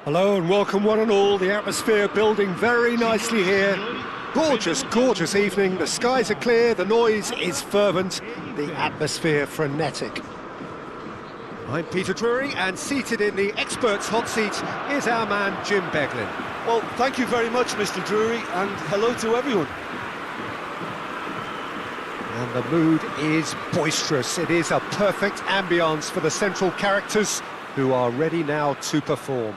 Hello and welcome one and all. The atmosphere building very nicely here. Gorgeous, gorgeous evening. The skies are clear, the noise is fervent, the atmosphere frenetic. I'm Peter Drury, and seated in the experts' hot seat is our man Jim Beglin. Well, thank you very much, Mr. Drury, and hello to everyone. And the mood is boisterous. It is a perfect ambience for the central characters who are ready now to perform.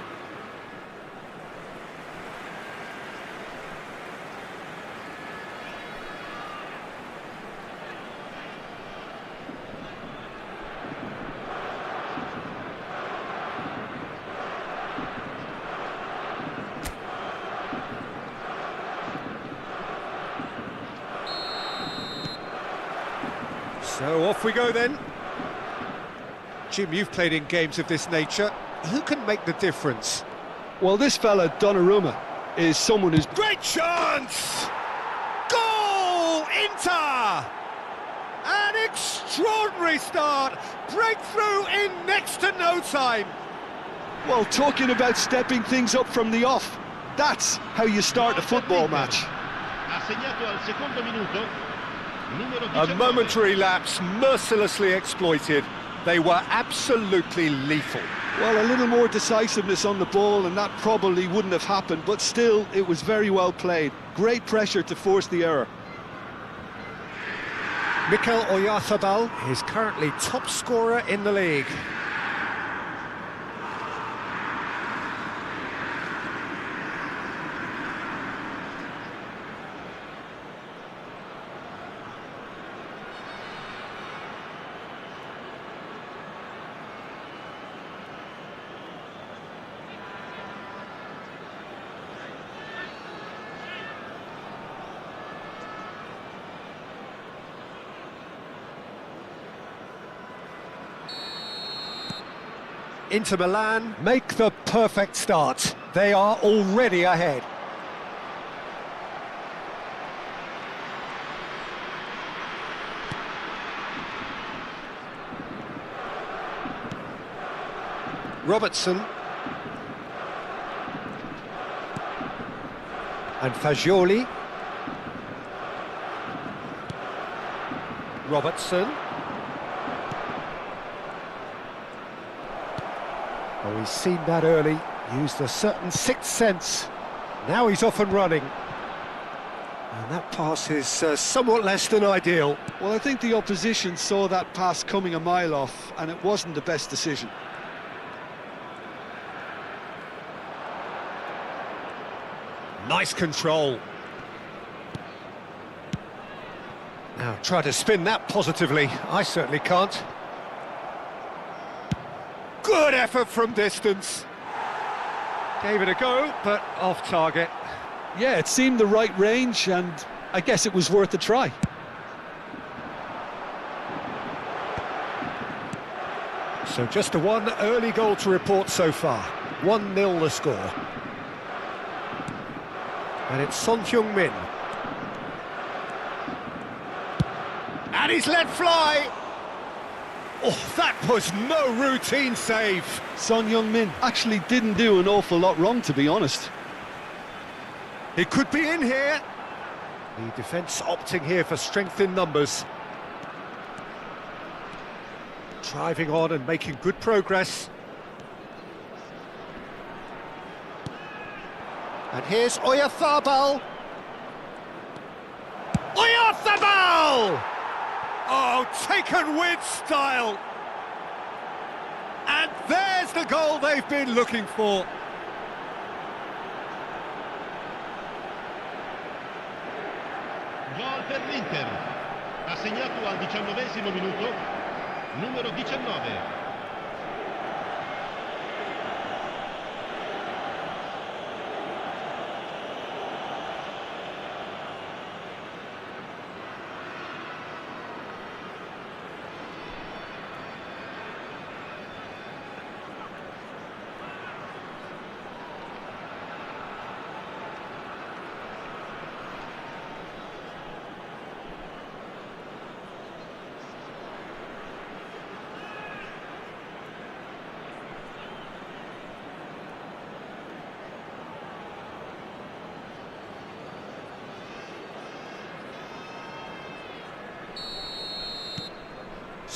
So off we go then. Jim, you've played in games of this nature. Who can make the difference? Well, this fella, Donnarumma, is someone who's... Great chance! Goal! Inter! An extraordinary start! Breakthrough in next to no time! Well, talking about stepping things up from the off, that's how you start a football match. A momentary lapse, mercilessly exploited. They were absolutely lethal. Well, a little more decisiveness on the ball and that probably wouldn't have happened, but still, it was very well played. Great pressure to force the error. Mikel Oyarzabal is currently top scorer in the league. Inter Milan make the perfect start. They are already ahead. Robertson. And Fagioli. Robertson. Oh, he's seen that early, used a certain sixth sense. Now he's off and running. And that pass is somewhat less than ideal. Well, I think the opposition saw that pass coming a mile off, and it wasn't the best decision. Nice control. Now, try to spin that positively. I certainly can't. Good effort from distance. Gave it a go, but off target. Yeah, it seemed the right range, and I guess it was worth a try. So just a one early goal to report so far. 1-0 the score. And it's Son Heung-min. And he's let fly! Oh, that was no routine save. Son Heung-min actually didn't do an awful lot wrong, to be honest. It could be in here. The defence opting here for strength in numbers. Driving on and making good progress. And here's Oyarzabal. Oyarzabal! Oh, taken with style! And there's the goal they've been looking for. Gol per l'Inter. Ha segnato al 19esimo minuto, numero 19.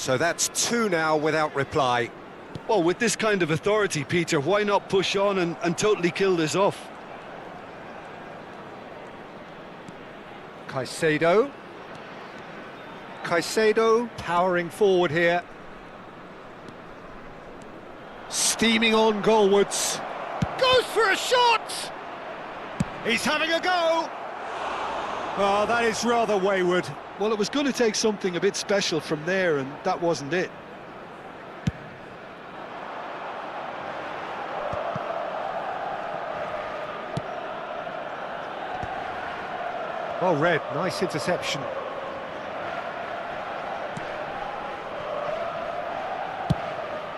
So that's two now without reply. Well, with this kind of authority, Peter, why not push on and totally kill this off? Caicedo. Caicedo powering forward here. Steaming on goalwards. Goes for a shot! He's having a go! Oh, that is rather wayward. Well, it was going to take something a bit special from there, and that wasn't it. Well read, nice interception.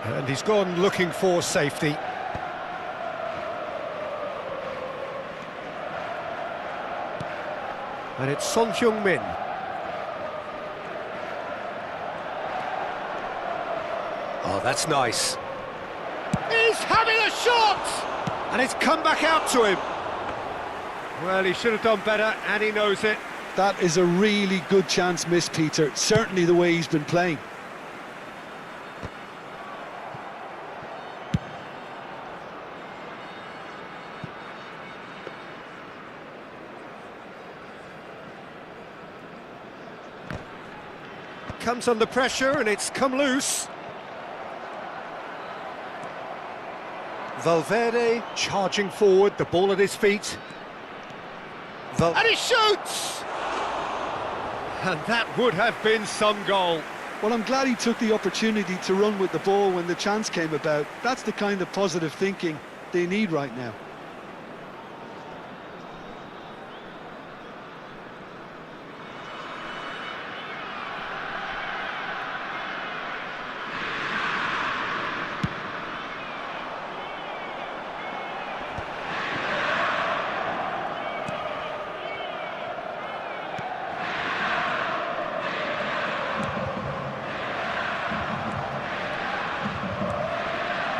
And he's gone looking for safety. And it's Son Heung-min. Oh, that's nice. He's having a shot! And it's come back out to him. Well, he should have done better, and he knows it. That is a really good chance missed, Peter. Certainly the way he's been playing. Comes under pressure, and it's come loose. Valverde charging forward, the ball at his feet. And he shoots! And that would have been some goal. Well, I'm glad he took the opportunity to run with the ball when the chance came about. That's the kind of positive thinking they need right now.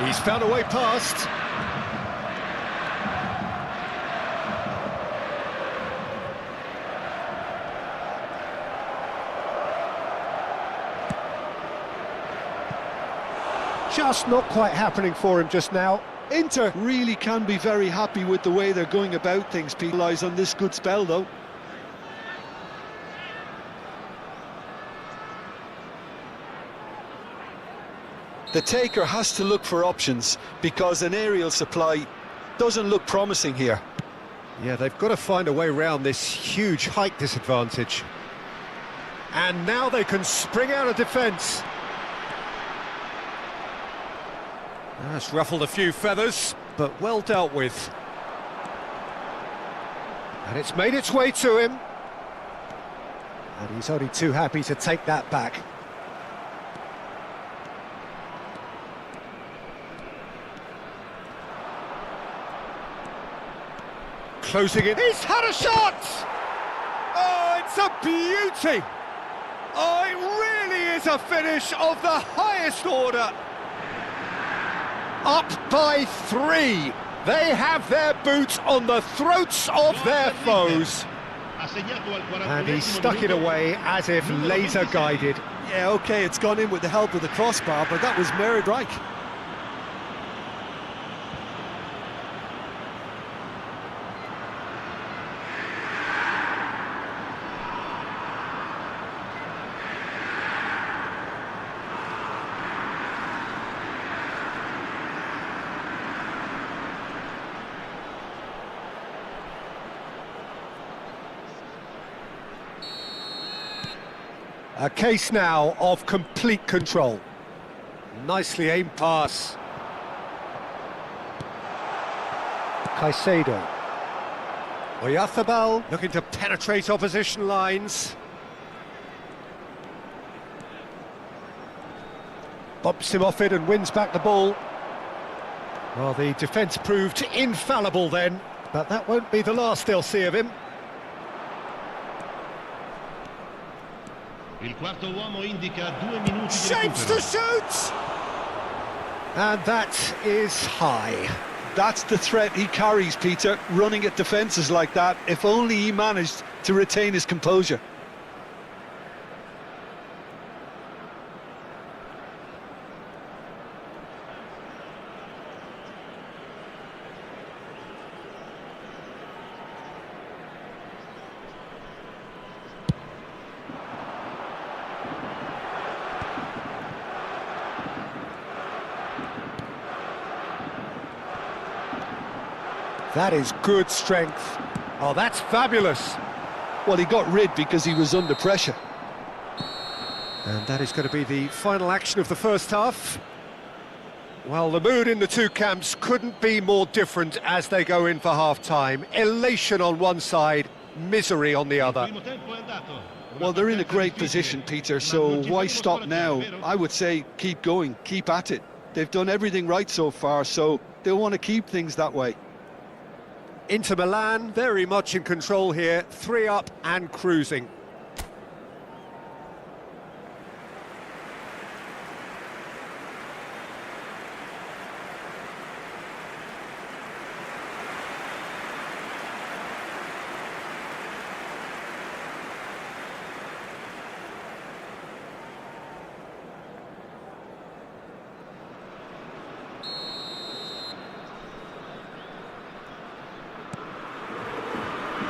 He's found a way past. Just not quite happening for him just now. Inter really can be very happy with the way they're going about things. Pete relies on this good spell, though. The taker has to look for options because an aerial supply doesn't look promising here. Yeah, they've got to find a way around this huge height disadvantage. And now they can spring out of defence. That's ruffled a few feathers, but well dealt with. And it's made its way to him. And he's only too happy to take that back. Closing it. He's had a shot! Oh, it's a beauty! Oh, it really is a finish of the highest order. Up by 3. They have their boot on the throats of their foes. And he stuck it away as if laser guided. Yeah, OK, it's gone in with the help of the crossbar, but that was mirrored right. A case now of complete control. Nicely aimed pass. Caicedo. Oyarzabal looking to penetrate opposition lines. Bumps him off it and wins back the ball. Well, the defence proved infallible then, but that won't be the last they'll see of him. Il quarto uomo indica 2 minuti di Shapes to shoot! And that is high. That's the threat he carries, Peter, running at defences like that, if only he managed to retain his composure. That is good strength. Oh, that's fabulous. Well, he got rid because he was under pressure. And that is going to be the final action of the first half. Well, the mood in the two camps couldn't be more different as they go in for half-time. Elation on one side, misery on the other. Well, they're in a great position, Peter, so why stop now? I would say keep going, keep at it. They've done everything right so far, so they'll want to keep things that way. Inter Milan, very much in control here, 3 up and cruising.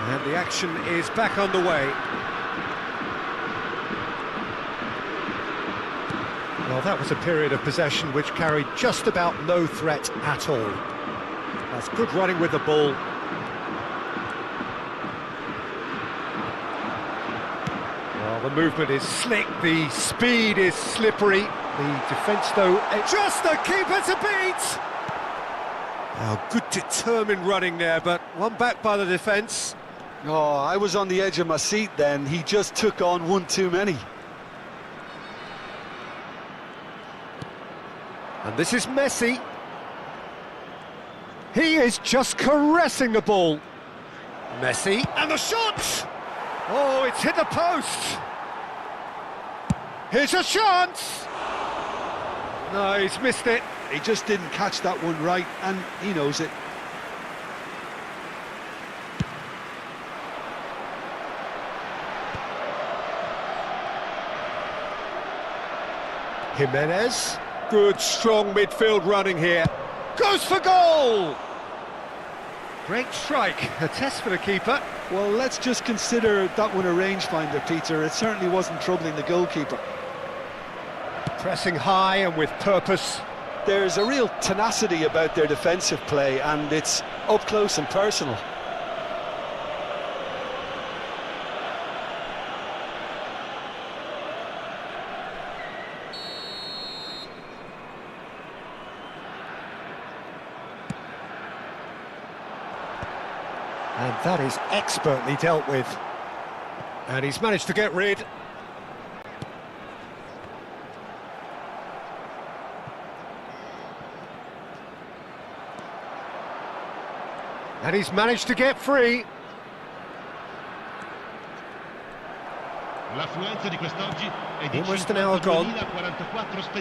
And the action is back underway. Well, that was a period of possession which carried just about no threat at all. That's good running with the ball. Well, the movement is slick, the speed is slippery. The defence, though, just the keeper to beat! Oh, good determined running there, but one back by the defence. Oh, I was on the edge of my seat then. He just took on one too many. And this is Messi. He is just caressing the ball. Messi, and the shot! Oh, it's hit the post. Here's a chance! No, he's missed it. He just didn't catch that one right, and he knows it. Jimenez, good strong midfield running here, goes for goal! Great strike, a test for the keeper. Well, let's just consider that one a rangefinder, Peter. It certainly wasn't troubling the goalkeeper. Pressing high and with purpose. There's a real tenacity about their defensive play, and it's up close and personal. And that is expertly dealt with. And he's managed to get rid. And he's managed to get free. Almost an hour gone.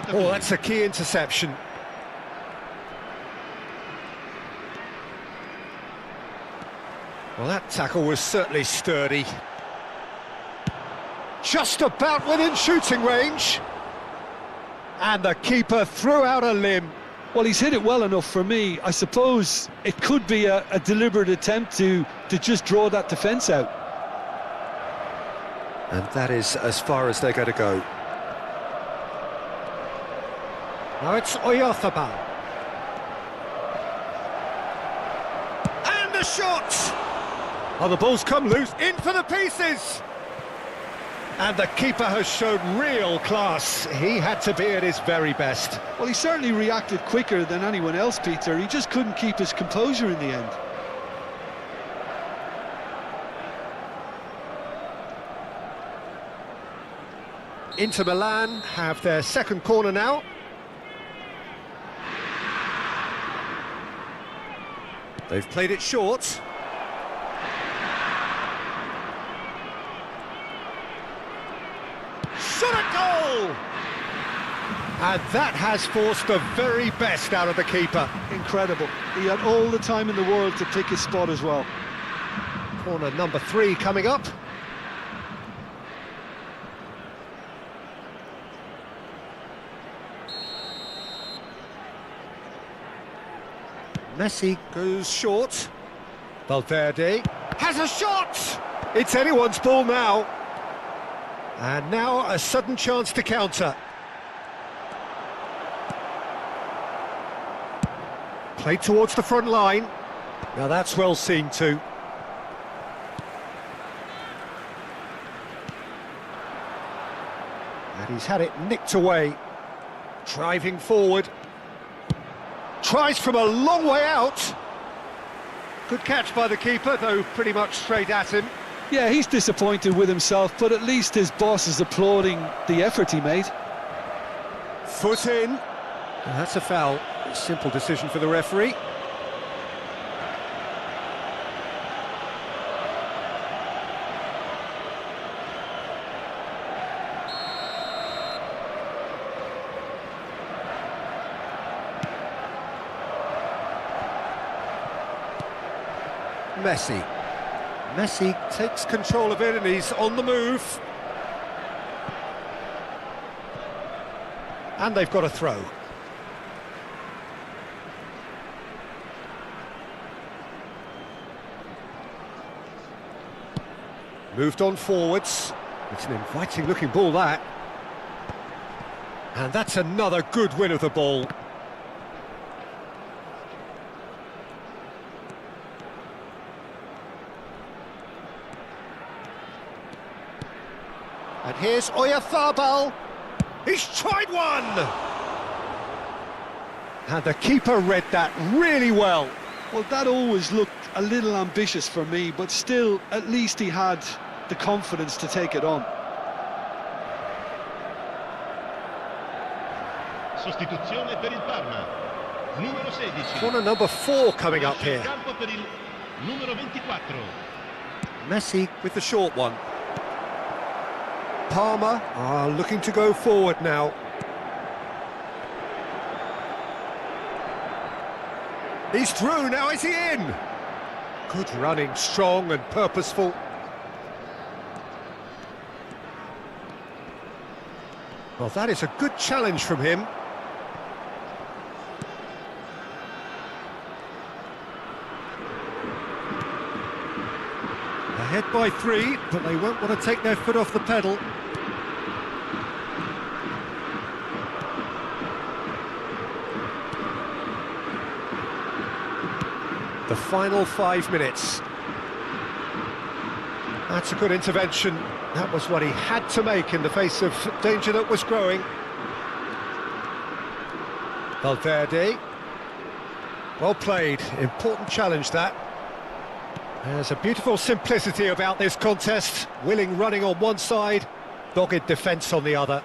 Oh, that's a key interception. Well, that tackle was certainly sturdy. Just about within shooting range. And the keeper threw out a limb. Well, he's hit it well enough for me. I suppose it could be a deliberate attempt to just draw that defence out. And that is as far as they're going to go. Now it's Oyarzabal. And the shot! Oh, the ball's come loose, in for the pieces! And the keeper has shown real class. He had to be at his very best. Well, he certainly reacted quicker than anyone else, Peter. He just couldn't keep his composure in the end. Inter Milan have their second corner now. They've played it short. Shot at goal! And that has forced the very best out of the keeper. Incredible. He had all the time in the world to pick his spot as well. Corner number 3 coming up. Messi goes short. Valverde has a shot! It's anyone's ball now. And now a sudden chance to counter. Played towards the front line. Now that's well seen too. And he's had it nicked away. Driving forward. Tries from a long way out. Good catch by the keeper, though pretty much straight at him. Yeah, he's disappointed with himself, but at least his boss is applauding the effort he made. Foot in. And that's a foul. Simple decision for the referee. Messi takes control of it and he's on the move. And they've got a throw. Moved on forwards. It's an inviting looking ball, that. And that's another good win of the ball. And here's Oyarzabal. He's tried one! And the keeper read that really well. Well, that always looked a little ambitious for me, but still, at least he had the confidence to take it on. Sostituzione per il Parma. Numero 16. Corner number 4 coming up here. Campo per il numero 24. Messi with the short one. Parma are looking to go forward now. He's through, now is he in? Good running, strong and purposeful. Well, that is a good challenge from him. Ahead by 3, but they won't want to take their foot off the pedal. The final 5 minutes. That's a good intervention. That was what he had to make in the face of danger that was growing. Valverde. Well played. Important challenge, that. There's a beautiful simplicity about this contest. Willing running on one side, dogged defence on the other.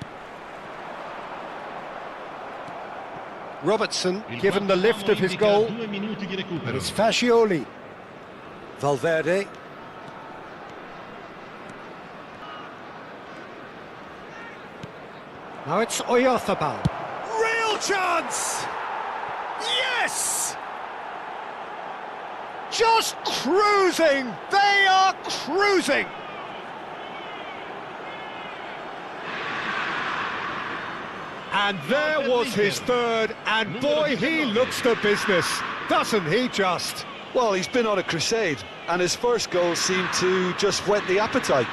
Robertson given the lift of his goal, and it's Fascioli. Valverde. Now it's Oyarzabal. Real chance! Yes! Just cruising! They are cruising! And there was his third, and boy, he looks the business, doesn't he just? Well, he's been on a crusade, and his first goal seemed to just whet the appetite.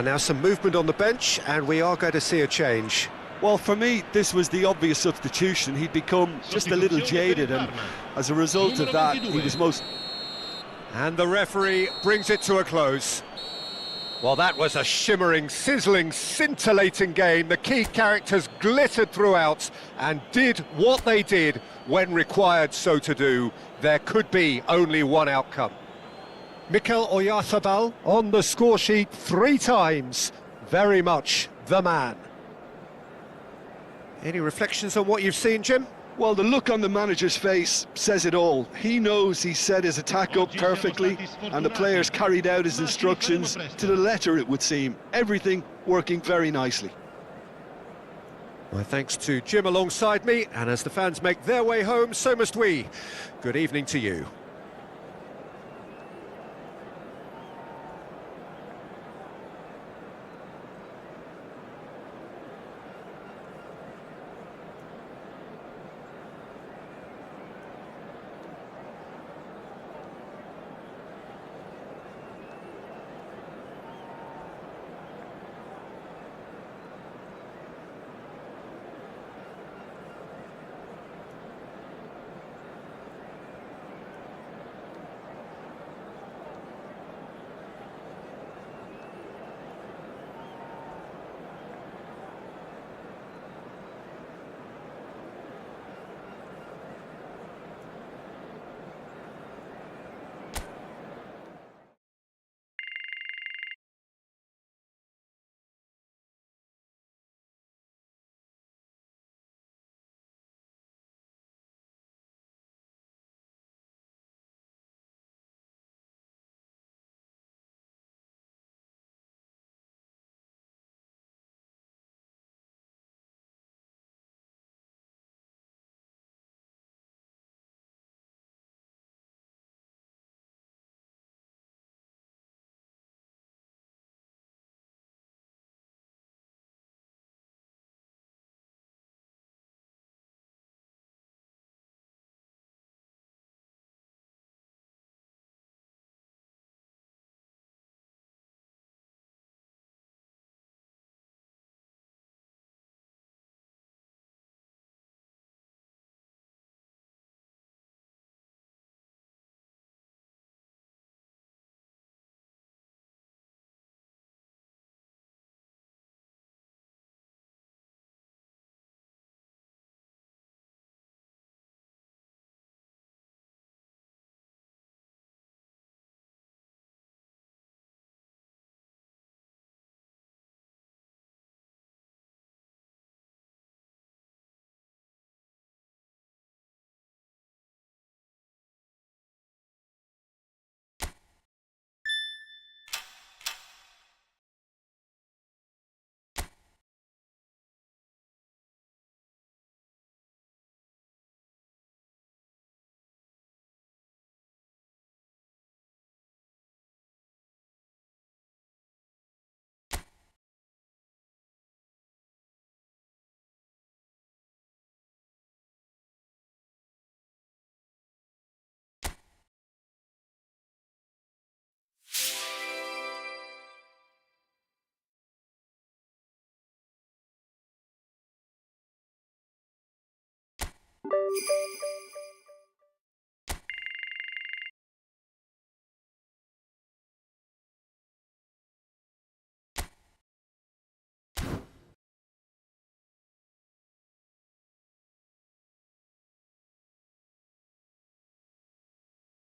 Now some movement on the bench, and we are going to see a change. Well, for me, this was the obvious substitution. He'd become just a little jaded, and as a result of that, he was most... And the referee brings it to a close. Well, that was a shimmering, sizzling, scintillating game. The key characters glittered throughout and did what they did when required so to do. There could be only one outcome. Mikel Oyarzabal on the score sheet 3 times. Very much the man. Any reflections on what you've seen, Jim? Well, the look on the manager's face says it all. He knows he set his attack up perfectly, and the players carried out his instructions to the letter, it would seem. Everything working very nicely. My thanks to Jim alongside me, and as the fans make their way home, so must we. Good evening to you.